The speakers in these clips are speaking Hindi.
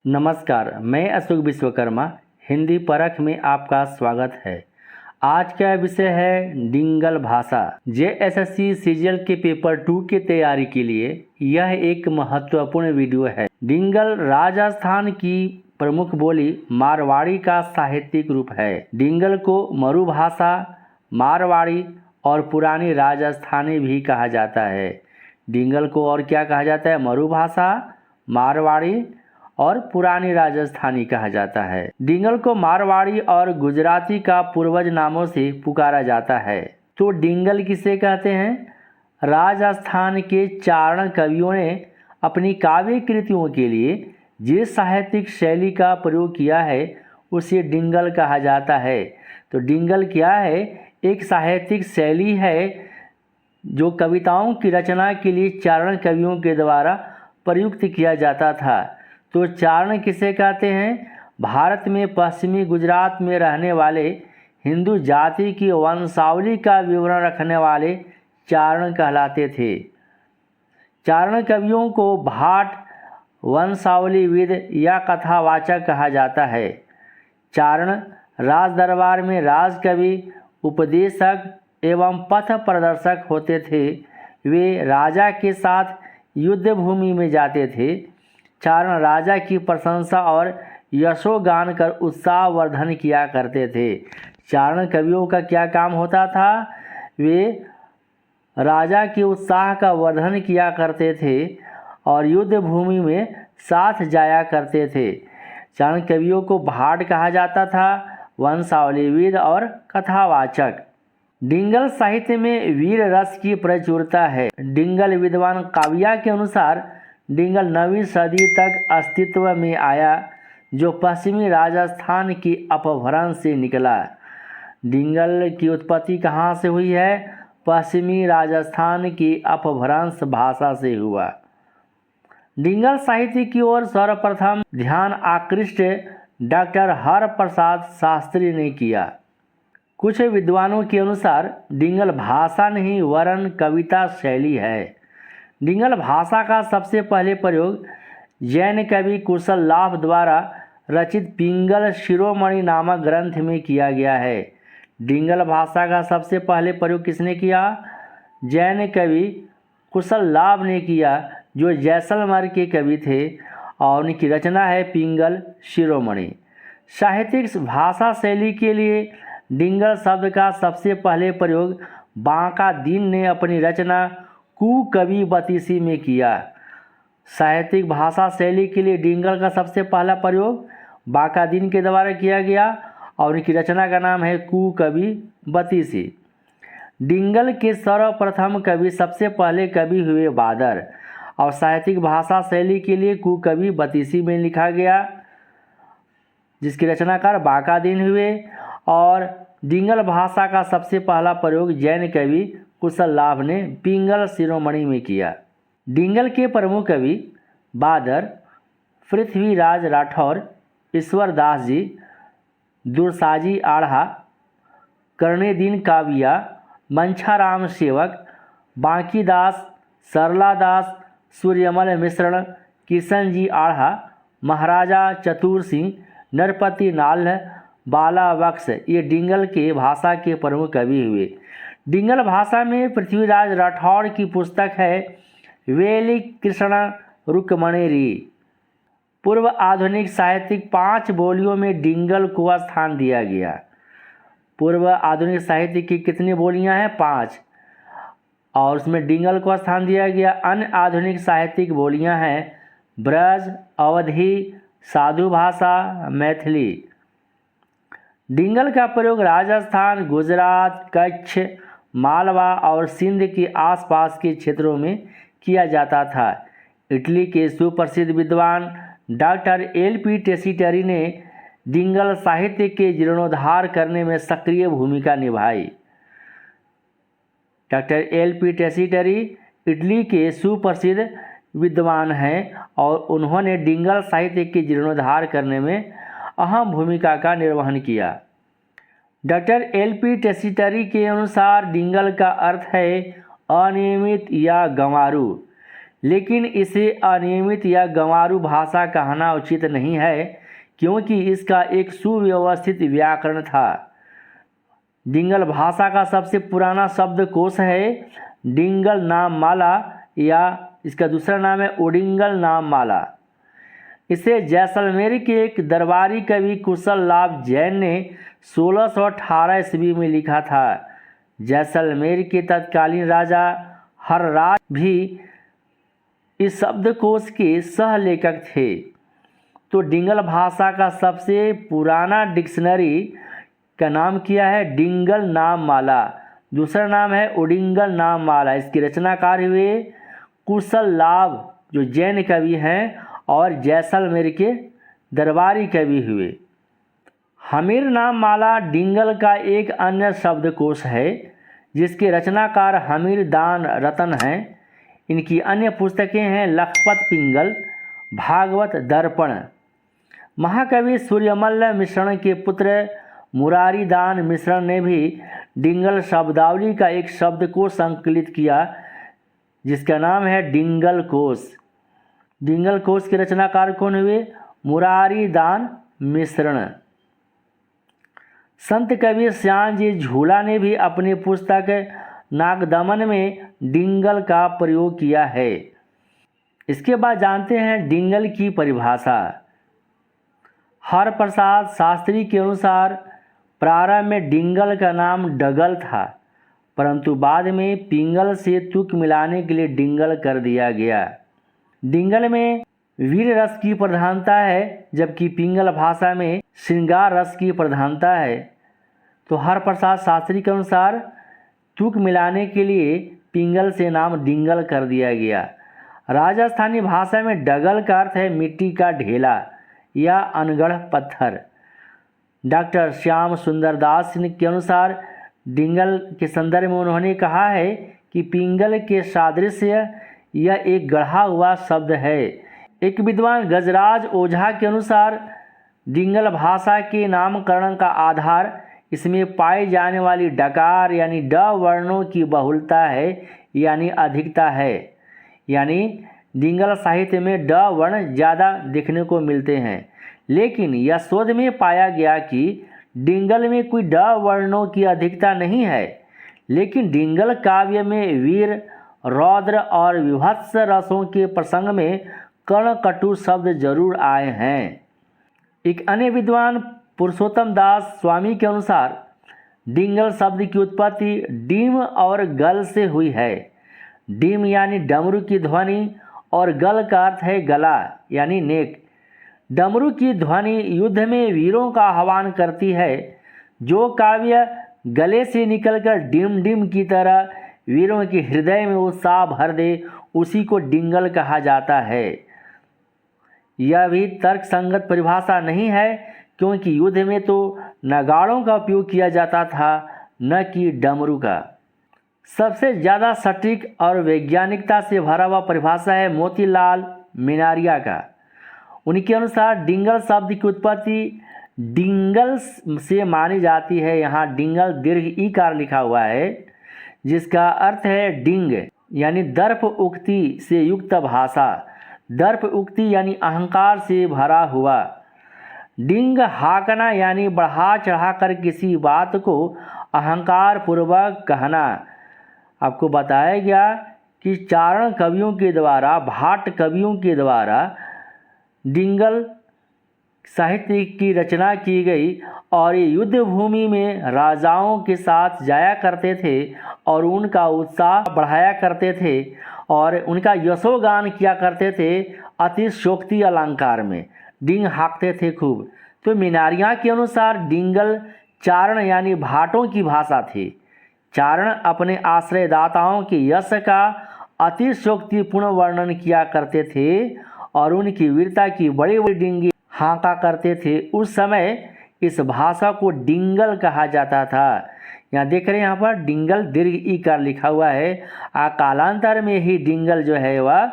नमस्कार, मैं अशोक विश्वकर्मा हिंदी परख में आपका स्वागत है। आज का विषय है डिंगल भाषा। जेएसएससी सीजीएल के पेपर 2 की तैयारी के लिए यह एक महत्वपूर्ण वीडियो है। डिंगल राजस्थान की प्रमुख बोली मारवाड़ी का साहित्यिक रूप है। डिंगल को मरु भाषा, मारवाड़ी और पुरानी राजस्थानी भी कहा जाता है। डिंगल को और क्या कहा जाता है? मरु भाषा, मारवाड़ी और पुरानी राजस्थानी कहा जाता है। डिंगल को मारवाड़ी और गुजराती का पूर्वज नामों से पुकारा जाता है। तो डिंगल किसे कहते हैं? राजस्थान के चारण कवियों ने अपनी काव्य कृतियों के लिए जिस साहित्यिक शैली का प्रयोग किया है उसे डिंगल कहा जाता है। तो डिंगल क्या है? एक साहित्यिक शैली है जो कविताओं की रचना के लिए चारण कवियों के द्वारा प्रयुक्त किया जाता था। तो चारण किसे कहते हैं? भारत में पश्चिमी गुजरात में रहने वाले हिंदू जाति की वंशावली का विवरण रखने वाले चारण कहलाते थे। चारण कवियों को भाट वंशावलीविद या कथावाचक कहा जाता है। चारण राज दरबार में राजकवि, उपदेशक एवं पथ प्रदर्शक होते थे। वे राजा के साथ युद्ध भूमि में जाते थे। चारण राजा की प्रशंसा और यशोगान कर उत्साहवर्धन किया करते थे। चारण कवियों का क्या काम होता था? वे राजा के उत्साह का वर्धन किया करते थे और युद्ध भूमि में साथ जाया करते थे। चारण कवियों को भाट कहा जाता था, वंशावलीविद और कथावाचक। डिंगल साहित्य में वीर रस की प्रचुरता है। डिंगल विद्वान काव्या के अनुसार डिंगल 9वीं सदी तक अस्तित्व में आया, जो पश्चिमी राजस्थान की अपभ्रंश से निकला। डिंगल की उत्पत्ति कहाँ से हुई है? पश्चिमी राजस्थान की अपभ्रंश भाषा से हुआ। डिंगल साहित्य की ओर सर्वप्रथम ध्यान आकृष्ट डॉक्टर हरप्रसाद शास्त्री ने किया। कुछ विद्वानों के अनुसार डिंगल भाषा नहीं वरन कविता शैली है। डिंगल भाषा का सबसे पहले प्रयोग जैन कवि कुशल लाभ द्वारा रचित पिंगल शिरोमणि नामक ग्रंथ में किया गया है। डिंगल भाषा का सबसे पहले प्रयोग किसने किया? जैन कवि कुशल लाभ ने किया, जो जैसलमेर के कवि थे और उनकी रचना है पिंगल शिरोमणि। साहित्यिक भाषा शैली के लिए डिंगल शब्द का सबसे पहले प्रयोग बांका दीन ने अपनी रचना कुकवि बतीसी में किया। साहित्यिक भाषा शैली के लिए डिंगल का सबसे पहला प्रयोग बांका दीन के द्वारा किया गया और उनकी रचना का नाम है कुकवि बतीसी। डिंगल के सर्वप्रथम कवि सबसे पहले कवि हुए बादर और साहित्यिक भाषा शैली के लिए कुकवि बतीसी में लिखा गया, जिसकी रचनाकार बांका दीन हुए। और डिंगल भाषा का सबसे पहला प्रयोग जैन कवि कुशल लाभ ने पिंगल शिरोमणि में किया। डिंगल के प्रमुख कवि बादर, पृथ्वीराज राठौर, ईश्वर दास जी, दुरसाजी आढ़ा, कर्णेदीन काविया, मंछाराम सेवक, बांकीदास, सरला दास, सूर्यमल मिश्रण, किशन जी आढ़ा, महाराजा चतुर सिंह, नरपति नाल्ह, बाला बख्श ये डिंगल के भाषा के प्रमुख कवि हुए। डिंगल भाषा में पृथ्वीराज राठौर की पुस्तक है वेली कृष्ण रुक्मणेरी। पूर्व आधुनिक साहित्यिक 5 बोलियों में डिंगल को स्थान दिया गया। पूर्व आधुनिक साहित्य की कितनी बोलियां हैं? 5, और उसमें डिंगल को स्थान दिया गया। अन्य आधुनिक साहित्यिक बोलियां हैं ब्रज, अवधी, साधु भाषा, मैथिली। डिंगल का प्रयोग राजस्थान, गुजरात, कच्छ, मालवा और सिंध के आसपास के क्षेत्रों में किया जाता था। इटली के सुप्रसिद्ध विद्वान डॉक्टर एल.पी. टेसीटरी ने डिंगल साहित्य के जीर्णोद्धार करने में सक्रिय भूमिका निभाई। Doctor LP. टेसीटरी इटली के सुप्रसिद्ध विद्वान हैं और उन्होंने डिंगल साहित्य के जीर्णोद्धार करने में अहम भूमिका का निर्वहन किया। Doctor LP. टेसीटरी के अनुसार डिंगल का अर्थ है अनियमित या गंवारू। लेकिन इसे अनियमित या गंवारू भाषा कहना उचित नहीं है, क्योंकि इसका एक सुव्यवस्थित व्याकरण था। डिंगल भाषा का सबसे पुराना शब्दकोश है डिंगल नाम माला, या इसका दूसरा नाम है ओडिंगल नाम माला। इसे जैसलमेर के एक दरबारी कवि कुशल लाभ जैन ने 1618 ईस्वी में लिखा था। जैसलमेर के तत्कालीन राजा हर्राज भी इस शब्दकोश के सह लेखक थे। तो डिंगल भाषा का सबसे पुराना डिक्शनरी का नाम क्या है? डिंगल नाम माला। दूसरा नाम है ओडिंगल नाम माला। इसके रचनाकार हुए कुशल लाभ जो जैन कवि हैं, और जैसलमेर के दरबारी कवि हुए। हमीर नाम माला डिंगल का एक अन्य शब्दकोश है, जिसके रचनाकार हमीर दान रतन हैं। इनकी अन्य पुस्तकें हैं लखपत पिंगल, भागवत दर्पण। महाकवि सूर्यमल्ल मिश्रण के पुत्र मुरारी दान मिश्रण ने भी डिंगल शब्दावली का एक शब्दकोश संकलित किया, जिसका नाम है डिंगल कोश। डिंगल कोश के रचनाकार कौन हुए? मुरारी दान मिश्रण। संत कवि श्याम जी झूला ने भी अपनी पुस्तक नागदमन में डिंगल का प्रयोग किया है। इसके बाद जानते हैं डिंगल की परिभाषा। हरप्रसाद शास्त्री के अनुसार प्रारंभ में डिंगल का नाम डगल था, परंतु बाद में पिंगल से तुक मिलाने के लिए डिंगल कर दिया गया। डिंगल में वीर रस की प्रधानता है, जबकि पिंगल भाषा में श्रृंगार रस की प्रधानता है। तो हरप्रसाद शास्त्री के अनुसार तुक मिलाने के लिए पिंगल से नाम डिंगल कर दिया गया। राजस्थानी भाषा में डगल का अर्थ है मिट्टी का ढेला या अनगढ़ पत्थर। डॉक्टर श्याम सुंदर दास के अनुसार डिंगल के संदर्भ में उन्होंने कहा है कि पिंगल के सादृश्य यह एक गढ़ा हुआ शब्द है। एक विद्वान गजराज ओझा के अनुसार डिंगल भाषा के नामकरण का आधार इसमें पाई जाने वाली डकार यानी ड वर्णों की बहुलता है, यानी अधिकता है। यानी डिंगल साहित्य में ड वर्ण ज़्यादा देखने को मिलते हैं, लेकिन यह शोध में पाया गया कि डिंगल में कोई ड वर्णों की अधिकता नहीं है। लेकिन डिंगल काव्य में वीर, रौद्र और विभत्स रसों के प्रसंग में कर्णकटु शब्द जरूर आए हैं। एक अन्य विद्वान पुरुषोत्तम दास स्वामी के अनुसार डिंगल शब्द की उत्पत्ति डीम और गल से हुई है। डीम यानी डमरू की ध्वनि और गल का अर्थ है गला यानी नेक। डमरू की ध्वनि युद्ध में वीरों का आह्वान करती है। जो काव्य गले से निकलकर डिम डिम की तरह वीरों के हृदय में उत्साह भर दे, उसी को डिंगल कहा जाता है। यह भी तर्कसंगत परिभाषा नहीं है, क्योंकि युद्ध में तो नगाड़ों का उपयोग किया जाता था, न कि डमरू का। सबसे ज़्यादा सटीक और वैज्ञानिकता से भरा हुआ परिभाषा है मोतीलाल मिनारिया का। उनके अनुसार डिंगल शब्द की उत्पत्ति डिंगल से मानी जाती है। यहाँ डिंगल दीर्घ ईकार लिखा हुआ है, जिसका अर्थ है डिंग यानी दर्प उक्ति से युक्त भाषा। दर्प उक्ति यानी अहंकार से भरा हुआ। डिंग हाकना यानी बढ़ा चढ़ाकर किसी बात को अहंकार पूर्वक कहना। आपको बताया गया कि चारण कवियों के द्वारा, भाट कवियों के द्वारा डिंगल साहित्य की रचना की गई, और ये युद्ध भूमि में राजाओं के साथ जाया करते थे और उनका उत्साह बढ़ाया करते थे और उनका यशोगान किया करते थे। अतिशयोक्ति अलंकार में डिंग हाँकते थे खूब। तो मिनारियाँ के अनुसार डिंगल चारण यानी भाटों की भाषा थी। चारण अपने आश्रयदाताओं के यश का अतिशयोक्तिपूर्ण वर्णन किया करते थे और उनकी वीरता की बड़ी बड़ी डिंगी हाँका करते थे। उस समय इस भाषा को डिंगल कहा जाता था। यहाँ देख रहे हैं, यहाँ पर डिंगल दीर्घ ईकार लिखा हुआ है। कालांतर में ही डिंगल जो है वह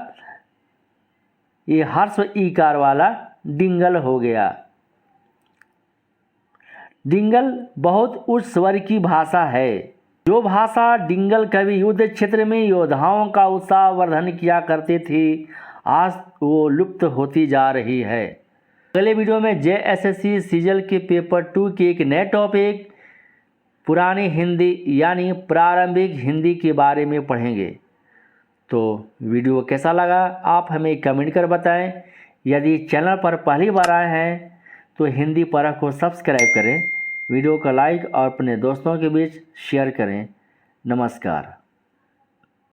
ये हर्ष ईकार वाला डिंगल हो गया। डिंगल बहुत उच्च स्वर की भाषा है। जो भाषा डिंगल कवि युद्ध क्षेत्र में योद्धाओं का उत्साहवर्धन किया करते थे, आज वो लुप्त होती जा रही है। अगले वीडियो में JSSC सीजीएल के पेपर 2 के एक नए टॉपिक पुरानी हिंदी यानी प्रारंभिक हिंदी के बारे में पढ़ेंगे। तो वीडियो कैसा लगा आप हमें कमेंट कर बताएं। यदि चैनल पर पहली बार आए हैं तो हिंदी परख को सब्सक्राइब करें, वीडियो को लाइक और अपने दोस्तों के बीच शेयर करें। नमस्कार।